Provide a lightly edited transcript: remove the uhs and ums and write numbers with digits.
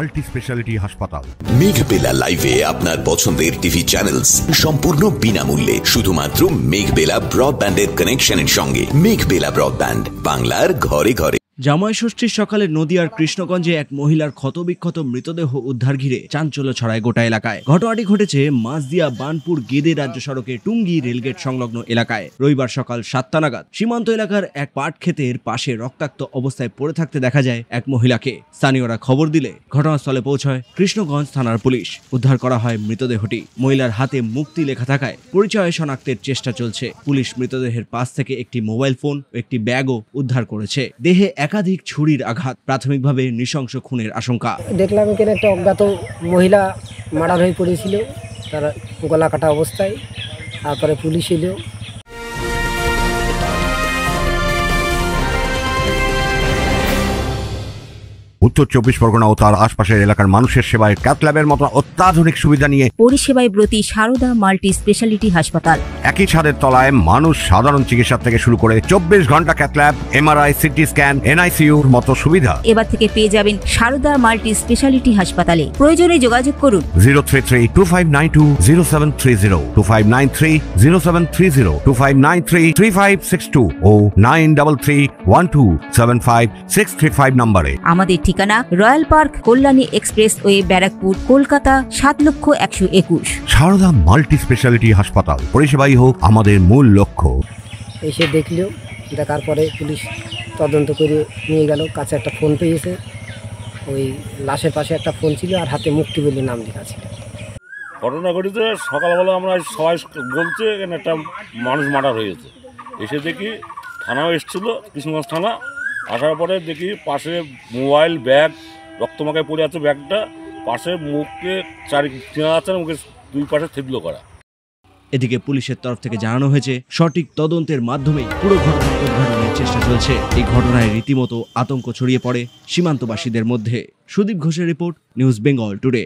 Multi speciality হাসপাতাল। মেঘবেলা লাইভে আপনার পছন্দের টিভি চ্যানেলস সম্পূর্ণ বিনামূল্যে শুধুমাত্র মেঘবেলা ব্রডব্যান্ডের কানেকশনের সঙ্গে। মেঘবেলা ব্রডব্যান্ড, বাংলার ঘরে ঘরে। জামাই ষষ্ঠীর সকালে নদিয়ার কৃষ্ণগঞ্জে এক মহিলার ক্ষতবিক্ষত মৃতদেহ উদ্ধার ঘিরে চাঞ্চল্য ছড়ায় গোটা এলাকায়। ঘটনাটি ঘটেছে মাঝদিয়া বানপুর গেদে রাজ্য সড়কে টুঙ্গি রেলগেট সংলগ্ন এলাকায় রবিবার সকাল 7টা নাগাদ। সীমান্ত এলাকার এক পাট ক্ষেতের পাশে রক্তাক্ত অবস্থায় পড়ে থাকতে দেখা যায় এক মহিলাকে। স্থানীয়রা খবর দিলে ঘটনাস্থলে পৌঁছায় কৃষ্ণগঞ্জ থানার পুলিশ। উদ্ধার করা হয় মৃতদেহটি। মহিলার হাতে মুক্তি লেখা থাকায় পরিচয় শনাক্তের চেষ্টা চলছে। পুলিশ মৃতদেহের পাশ থেকে একটি মোবাইল ফোন ও একটি ব্যাগও উদ্ধার করেছে। দেহে একাধিক ছুরির আঘাত, প্রাথমিকভাবে নৃশংস খুনের আশঙ্কা। দেখলাম এখানে একটা অজ্ঞাত মহিলা মার্ডার হয়ে পড়েছিল, তার গলা কাটা অবস্থায়। তারপরে পুলিশ এলো। উত্তর 24 পরগনা ও তার আশপাশের এলাকার মানুষের সেবায় ক্যাথ ল্যাবের মতো অত্যাধুনিক সুবিধা নিয়ে পরিষেবায় ব্রতী সারদা মাল্টি স্পেশালিটি হাসপাতাল। একই ছাদের তলায় মানুষ সাধারণ চিকিৎসা থেকে শুরু করে 24 ঘন্টা cath lab, MRI, CT scan, এনআইসিইউর মতো সুবিধা এবার থেকে পেয়ে যাবেন সারদা মাল্টি স্পেশালিটি হাসপাতালে। প্রয়োজনে যোগাযোগ করুন 033-2592-0730, 2593-0730, 2593-3562 ও 9331275635 নম্বরে। আমাদের ঠিকানা royal park, Kalyani expressway, Barrackpore, Kolkata 7,01,21। Sarada multi speciality হাসপাতাল, পরিষেবাই হোক আমাদের মূল লক্ষ্য। এসে দেখলো, দেখার পরে পুলিশ তদন্ত করে নিয়ে গেল। কাছে একটা ফোন পেয়েছে, ওই লাশের পাশে একটা ফোন ছিল আর হাতে মুক্তি বলে নাম লেখা ছিল। ঘটনা ঘটেছে সকালবেলা, আমরা সবাই বলছে এখানে একটা মানুষ মার্ডার হয়েছে। এসে দেখি থানাও এসেছিলো, কৃষ্ণগঞ্জ থানা। আসার পরে দেখি পাশে মোবাইল, ব্যাগ রক্তমাখায় পড়ে আছে। ব্যাগটা পাশে মুখে চেনা আছে, মুখে দুই পাশে থেতলো করা। এদিকে পুলিশের তরফ থেকে জানানো হয়েছে সঠিক তদন্তের মাধ্যমেই পুরো ঘটনা উদ্ঘাটনের চেষ্টা চলছে। এই ঘটনায় রীতিমতো আতঙ্ক ছড়িয়ে পড়ে সীমান্তবাসীদের মধ্যে। সুদীপ ঘোষের রিপোর্ট, নিউজ বেঙ্গল টুডে।